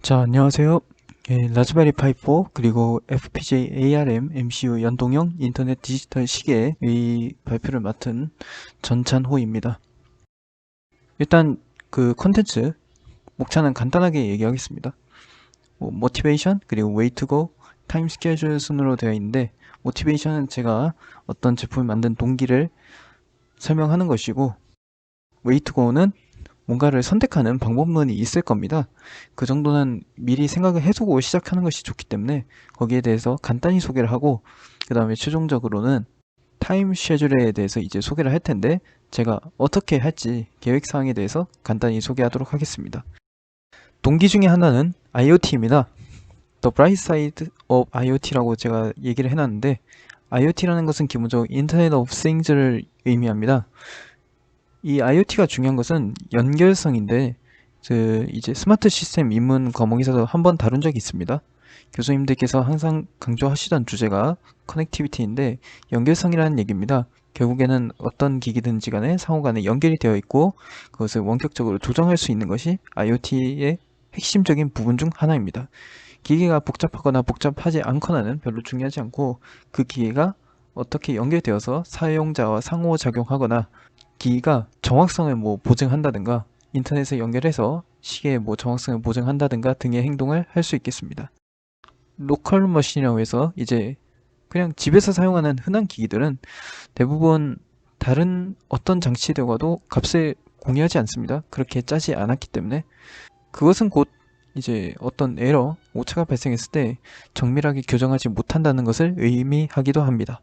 자, 안녕하세요. 라즈베리 파이 4 그리고 FPGA ARM MCU 연동형 인터넷 디지털 시계의 발표를 맡은 전찬호입니다. 일단 그 컨텐츠 목차는 간단하게 얘기하겠습니다. 모티베이션 그리고 웨이 투 고 타임 스케줄 순으로 되어 있는데, 모티베이션은 제가 어떤 제품을 만든 동기를 설명하는 것이고, 웨이 투 고는 뭔가를 선택하는 방법론이 있을 겁니다. 그 정도는 미리 생각을 해두고 시작하는 것이 좋기 때문에 거기에 대해서 간단히 소개를 하고, 그 다음에 최종적으로는 타임 쉐줄에 대해서 이제 소개를 할 텐데, 제가 어떻게 할지 계획사항에 대해서 간단히 소개하도록 하겠습니다. 동기 중에 하나는 IoT입니다. The Bright Side of IoT라고 제가 얘기를 해놨는데, IoT라는 것은 기본적으로 Internet of Things를 의미합니다. 이 IoT가 중요한 것은 연결성인데, 이제 스마트 시스템 입문 과목에서도 한번 다룬 적이 있습니다. 교수님들께서 항상 강조하시던 주제가 커넥티비티인데, 연결성이라는 얘기입니다. 결국에는 어떤 기기든지 간에 상호 간에 연결이 되어 있고, 그것을 원격적으로 조정할 수 있는 것이 IoT의 핵심적인 부분 중 하나입니다. 기계가 복잡하거나 복잡하지 않거나는 별로 중요하지 않고, 그 기계가 어떻게 연결되어서 사용자와 상호작용하거나, 기기가 정확성을 보증한다든가, 인터넷에 연결해서 시계의 정확성을 보증한다든가 등의 행동을 할 수 있겠습니다. 로컬 머신이라고 해서 이제 그냥 집에서 사용하는 흔한 기기들은 대부분 다른 어떤 장치들과도 값을 공유하지 않습니다. 그렇게 짜지 않았기 때문에. 그것은 곧 이제 어떤 에러, 오차가 발생했을 때 정밀하게 교정하지 못한다는 것을 의미하기도 합니다.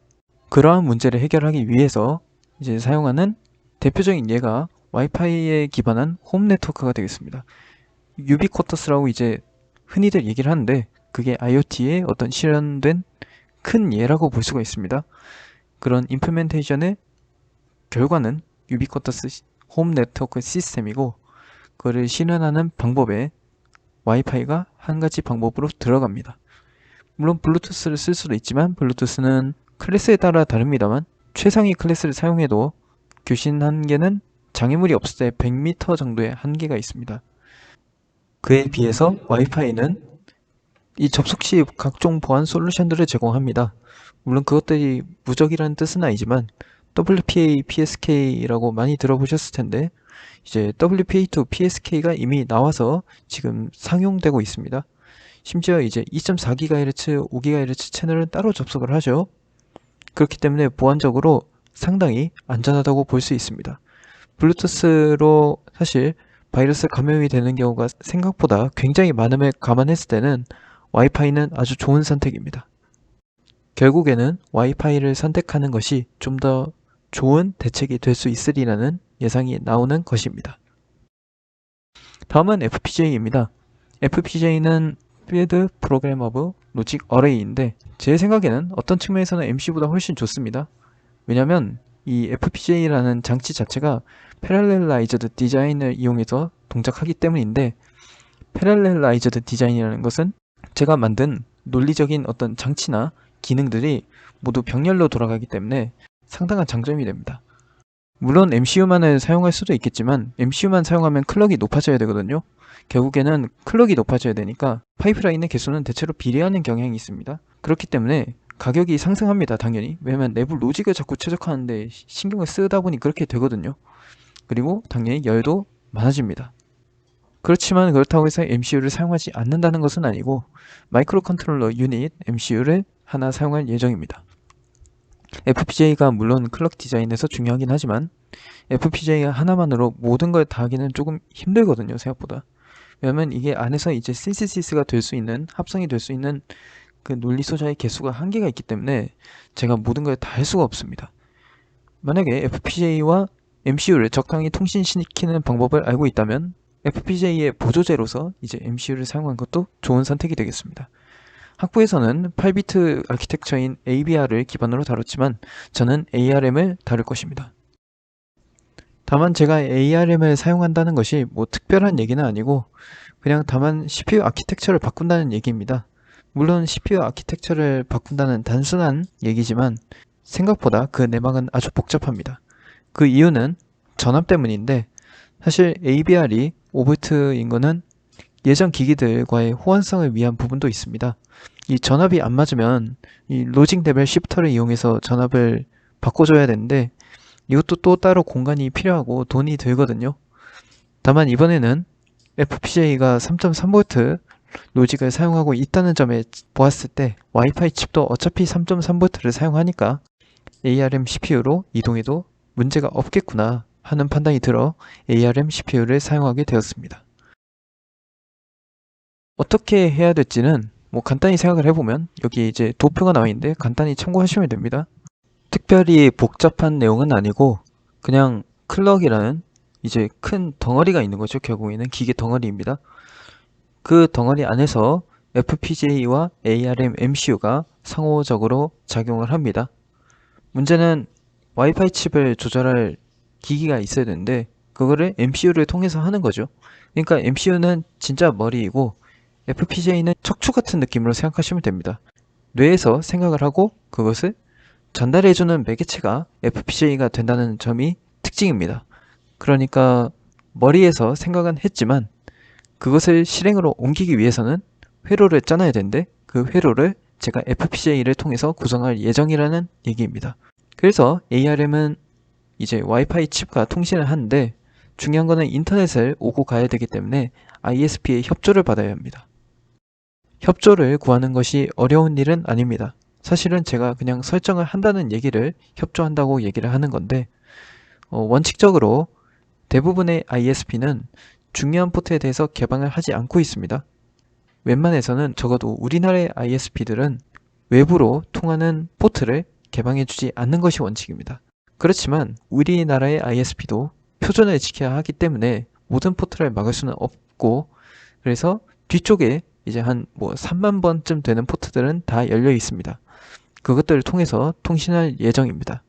그러한 문제를 해결하기 위해서 이제 사용하는 대표적인 예가 와이파이에 기반한 홈 네트워크가 되겠습니다. 유비쿼터스라고 이제 흔히들 얘기를 하는데, 그게 IoT의 어떤 실현된 큰 예라고 볼 수가 있습니다. 그런 임플멘테이션의 결과는 유비쿼터스 홈 네트워크 시스템이고, 그거를 실현하는 방법에 와이파이가 한 가지 방법으로 들어갑니다. 물론 블루투스를 쓸 수도 있지만, 블루투스는 클래스에 따라 다릅니다만 최상위 클래스를 사용해도 교신 한계는 장애물이 없을 때 100m 정도의 한계가 있습니다. 그에 비해서 와이파이는 이 접속 시 각종 보안 솔루션들을 제공합니다. 물론 그것들이 무적이라는 뜻은 아니지만, WPA, PSK라고 많이 들어보셨을 텐데, 이제 WPA2, PSK가 이미 나와서 지금 상용되고 있습니다. 심지어 이제 2.4GHz, 5GHz 채널은 따로 접속을 하죠. 그렇기 때문에 보안적으로 상당히 안전하다고 볼 수 있습니다. 블루투스로 사실 바이러스 감염이 되는 경우가 생각보다 굉장히 많음을 감안했을 때는 와이파이는 아주 좋은 선택입니다. 결국에는 와이파이를 선택하는 것이 좀 더 좋은 대책이 될 수 있으리라는 예상이 나오는 것입니다. 다음은 FPGA입니다. FPGA는 Field Programmable Logic Array인데, 제 생각에는 어떤 측면에서는 MC보다 훨씬 좋습니다. 왜냐면 이 FPGA라는 장치 자체가 패럴렐라이즈드 디자인을 이용해서 동작하기 때문인데, 패럴렐라이즈드 디자인이라는 것은 제가 만든 논리적인 어떤 장치나 기능들이 모두 병렬로 돌아가기 때문에 상당한 장점이 됩니다. 물론 MCU만을 사용할 수도 있겠지만, MCU만 사용하면 클럭이 높아져야 되거든요. 결국에는 클럭이 높아져야 되니까 파이프라인의 개수는 대체로 비례하는 경향이 있습니다. 그렇기 때문에 가격이 상승합니다, 당연히. 왜냐면 내부 로직을 자꾸 최적화하는데 신경을 쓰다 보니 그렇게 되거든요. 그리고 당연히 열도 많아집니다. 그렇지만 그렇다고 해서 MCU를 사용하지 않는다는 것은 아니고, 마이크로 컨트롤러 유닛 MCU를 하나 사용할 예정입니다. FPGA가 물론 클럭 디자인에서 중요하긴 하지만, FPGA 하나만으로 모든 걸 다 하기는 조금 힘들거든요, 생각보다. 왜냐면 이게 안에서 이제 신시시스가 될 수 있는, 합성이 될 수 있는 그 논리 소자의 개수가 한계가 있기 때문에 제가 모든 걸 다 할 수가 없습니다. 만약에 FPGA와 MCU를 적당히 통신시키는 방법을 알고 있다면 FPGA의 보조제로서 이제 MCU를 사용한 것도 좋은 선택이 되겠습니다. 학부에서는 8비트 아키텍처인 ABR을 기반으로 다뤘지만, 저는 ARM을 다룰 것입니다. 다만 제가 ARM을 사용한다는 것이 특별한 얘기는 아니고, 그냥 다만 CPU 아키텍처를 바꾼다는 얘기입니다. 물론 CPU 아키텍처를 바꾼다는 단순한 얘기지만 생각보다 그 내막은 아주 복잡합니다. 그 이유는 전압 때문인데, 사실 ABR이 5V인 거는 예전 기기들과의 호환성을 위한 부분도 있습니다. 이 전압이 안 맞으면 이 로직 레벨 시프터를 이용해서 전압을 바꿔줘야 되는데 이것도 또 따로 공간이 필요하고 돈이 들거든요. 다만 이번에는 FPGA가 3.3V 로직을 사용하고 있다는 점에 보았을 때 와이파이 칩도 어차피 3.3V를 사용하니까 ARM CPU로 이동해도 문제가 없겠구나 하는 판단이 들어 ARM CPU를 사용하게 되었습니다. 어떻게 해야 될지는 뭐 간단히 생각을 해보면 여기 이제 도표가 나와 있는데 간단히 참고하시면 됩니다. 특별히 복잡한 내용은 아니고 그냥 클럭이라는 이제 큰 덩어리가 있는 거죠. 결국에는 기계 덩어리입니다. 그 덩어리 안에서 FPGA와 ARM MCU가 상호적으로 작용을 합니다. 문제는 와이파이 칩을 조절할 기기가 있어야 되는데 그거를 MCU를 통해서 하는 거죠. 그러니까 MCU는 진짜 머리이고 FPGA는 척추 같은 느낌으로 생각하시면 됩니다. 뇌에서 생각을 하고 그것을 전달해주는 매개체가 FPGA가 된다는 점이 특징입니다. 그러니까 머리에서 생각은 했지만 그것을 실행으로 옮기기 위해서는 회로를 짜놔야 되는데 그 회로를 제가 FPGA를 통해서 구성할 예정이라는 얘기입니다. 그래서 ARM은 이제 와이파이 칩과 통신을 하는데 중요한 거는 인터넷을 오고 가야 되기 때문에 ISP의 협조를 받아야 합니다. 협조를 구하는 것이 어려운 일은 아닙니다. 사실은 제가 그냥 설정을 한다는 얘기를 협조한다고 얘기를 하는 건데 원칙적으로 대부분의 ISP는 중요한 포트에 대해서 개방을 하지 않고 있습니다. 웬만해서는 적어도 우리나라의 ISP들은 외부로 통하는 포트를 개방해주지 않는 것이 원칙입니다. 그렇지만 우리나라의 ISP도 표준을 지켜야 하기 때문에 모든 포트를 막을 수는 없고 그래서 뒤쪽에 이제 한 뭐 3만 번쯤 되는 포트들은 다 열려 있습니다. 그것들을 통해서 통신할 예정입니다.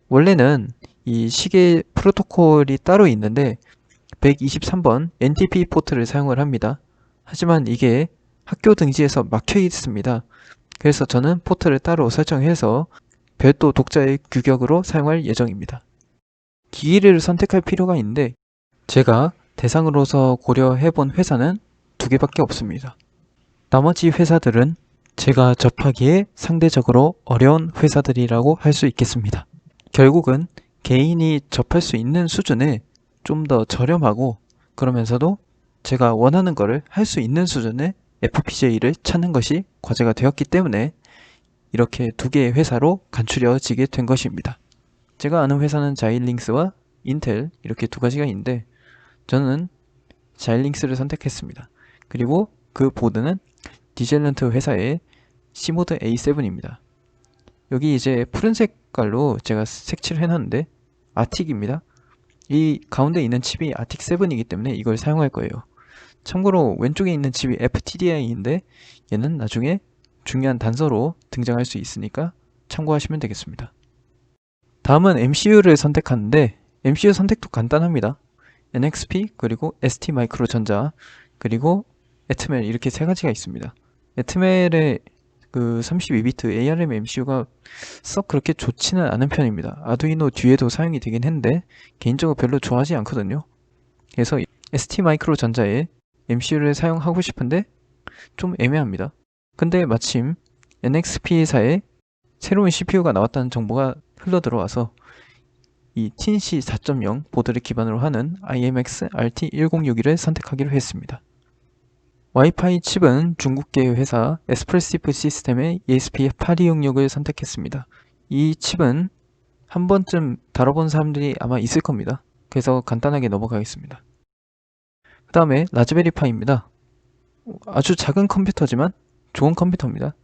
원래는 이 시계 프로토콜이 따로 있는데 123번 NTP 포트를 사용을 합니다. 하지만 이게 학교 등지에서 막혀 있습니다. 그래서 저는 포트를 따로 설정해서 별도 독자의 규격으로 사용할 예정입니다. 기기를 선택할 필요가 있는데 제가 대상으로서 고려해본 회사는 2개밖에 없습니다. 나머지 회사들은 제가 접하기에 상대적으로 어려운 회사들이라고 할 수 있겠습니다. 결국은 개인이 접할 수 있는 수준에 좀 더 저렴하고 그러면서도 제가 원하는 거를 할 수 있는 수준의 FPGA를 찾는 것이 과제가 되었기 때문에 이렇게 2개의 회사로 간추려지게 된 것입니다. 제가 아는 회사는 자일링스와 인텔 이렇게 2가지가 있는데 저는 자일링스를 선택했습니다. 그리고 그 보드는 디젤런트 회사의 C모드 A7입니다. 여기 이제 푸른 색깔로 제가 색칠을 해놨는데 아틱입니다. 이 가운데 있는 칩이 아틱7이기 때문에 이걸 사용할 거예요. 참고로 왼쪽에 있는 칩이 FTDI인데 얘는 나중에 중요한 단서로 등장할 수 있으니까 참고하시면 되겠습니다. 다음은 MCU를 선택하는데 MCU 선택도 간단합니다. NXP 그리고 ST마이크로전자 그리고 애트멜 이렇게 3가지가 있습니다. 애트멜의 그 32비트 ARM MCU가 썩 그렇게 좋지는 않은 편입니다. 아두이노 뒤에도 사용이 되긴 했는데 개인적으로 별로 좋아하지 않거든요. 그래서 ST마이크로전자의 MCU를 사용하고 싶은데 좀 애매합니다. 근데 마침 NXP사의 새로운 CPU가 나왔다는 정보가 흘러들어와서 이 TNC 4.0 보드를 기반으로 하는 IMX RT1061을 선택하기로 했습니다. 와이파이 칩은 중국계 회사 에스프레시브 시스템의 ESP8266을 선택했습니다. 이 칩은 한 번쯤 다뤄본 사람들이 아마 있을 겁니다. 그래서 간단하게 넘어가겠습니다. 그 다음에 라즈베리파이입니다. 아주 작은 컴퓨터지만 좋은 컴퓨터입니다.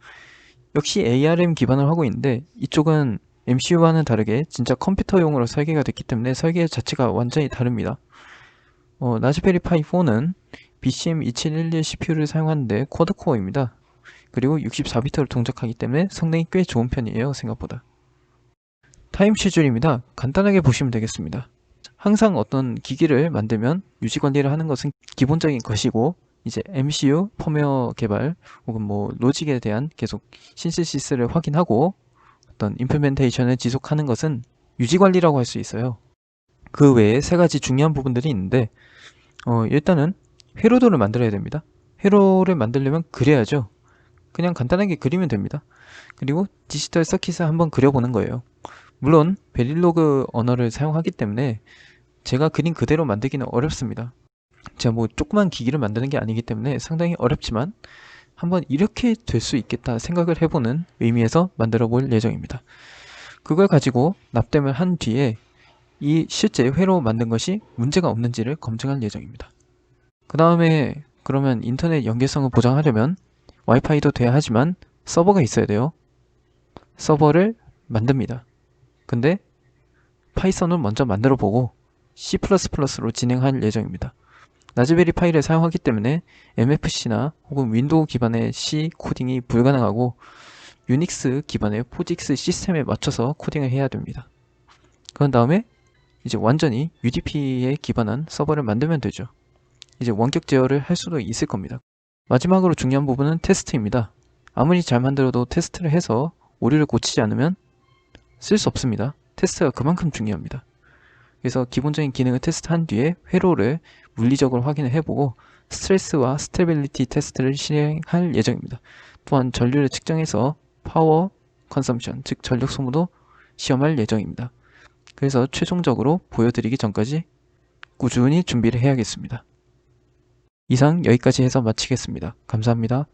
역시 ARM 기반을 하고 있는데 이쪽은 MCU와는 다르게 진짜 컴퓨터용으로 설계가 됐기 때문에 설계 자체가 완전히 다릅니다. 라즈베리파이 4는 BCM2711 CPU를 사용하는데 쿼드코어입니다. 그리고 64비트로 동작하기 때문에 성능이 꽤 좋은 편이에요. 생각보다. 타임 쉐줄입니다. 간단하게 보시면 되겠습니다. 항상 어떤 기기를 만들면 유지 관리를 하는 것은 기본적인 것이고 이제 MCU 펌웨어 개발 혹은 뭐 로직에 대한 계속 신시시스를 확인하고 어떤 임플멘테이션을 지속하는 것은 유지 관리라고 할 수 있어요. 그 외에 3가지 중요한 부분들이 있는데 일단은 회로도를 만들어야 됩니다. 회로를 만들려면 그려야죠. 그냥 간단하게 그리면 됩니다. 그리고 디지털 서킷을 한번 그려보는 거예요. 물론 베릴로그 언어를 사용하기 때문에 제가 그린 그대로 만들기는 어렵습니다. 제가 뭐 조그만 기기를 만드는 게 아니기 때문에 상당히 어렵지만 한번 이렇게 될 수 있겠다 생각을 해보는 의미에서 만들어 볼 예정입니다. 그걸 가지고 납땜을 한 뒤에 이 실제 회로 만든 것이 문제가 없는지를 검증할 예정입니다. 그 다음에 그러면 인터넷 연계성을 보장하려면 와이파이도 돼야 하지만 서버가 있어야 돼요. 서버를 만듭니다. 근데 파이썬을 먼저 만들어 보고 C++로 진행할 예정입니다. 라즈베리 파이를 사용하기 때문에 MFC나 혹은 윈도우 기반의 C 코딩이 불가능하고 유닉스 기반의 포직스 시스템에 맞춰서 코딩을 해야 됩니다. 그런 다음에 이제 완전히 UDP에 기반한 서버를 만들면 되죠. 이제 원격 제어를 할 수도 있을 겁니다. 마지막으로 중요한 부분은 테스트입니다. 아무리 잘 만들어도 테스트를 해서 오류를 고치지 않으면 쓸 수 없습니다. 테스트가 그만큼 중요합니다. 그래서 기본적인 기능을 테스트한 뒤에 회로를 물리적으로 확인을 해보고 스트레스와 스테빌리티 테스트를 실행할 예정입니다. 또한 전류를 측정해서 파워 컨섬션, 즉 전력 소모도 시험할 예정입니다. 그래서 최종적으로 보여드리기 전까지 꾸준히 준비를 해야겠습니다. 이상 여기까지 해서 마치겠습니다. 감사합니다.